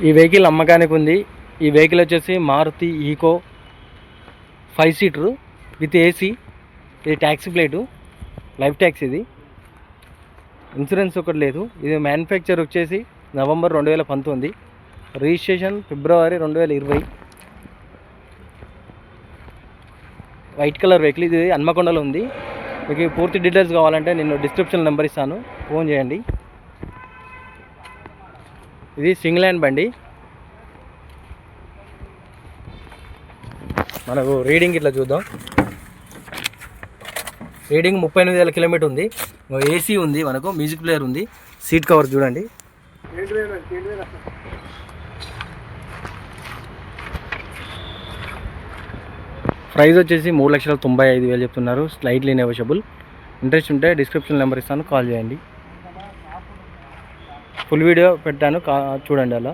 ఈ వెహికల్ అమ్మకానికి ఉంది. ఈ వెహికల్ వచ్చేసి Maruti Eeco 5 seater with AC. ఇది ట్యాక్సీ ప్లేటు, లైఫ్ ట్యాక్స్. ఇది ఇన్సూరెన్స్ ఒకటి లేదు. ఇది మ్యానుఫ్యాక్చర్ వచ్చేసి November 2019, registration February 2020. White colour vehicle. ఇది హన్మకొండలో ఉంది. మీకు పూర్తి డీటెయిల్స్ కావాలంటే నేను డిస్క్రిప్షన్ నెంబర్ ఇస్తాను, ఫోన్ చేయండి. ఇది సింగిల్ హ్యాండ్ బండి. మనకు రీడింగ్ ఇట్లా చూద్దాం. రీడింగ్ 38,000 కిలోమీటర్ ఉంది. ఏసీ ఉంది, మనకు మ్యూజిక్ ప్లేయర్ ఉంది. సీట్ కవర్ చూడండి. ప్రైస్ వచ్చేసి 3,95,000 చెప్తున్నారు. Slightly negotiable. ఇంట్రెస్ట్ ఉంటే డిస్క్రిప్షన్ నెంబర్ ఇస్తాను, కాల్ చేయండి. ఫుల్ వీడియో పెట్టాను, చూడండి అలా.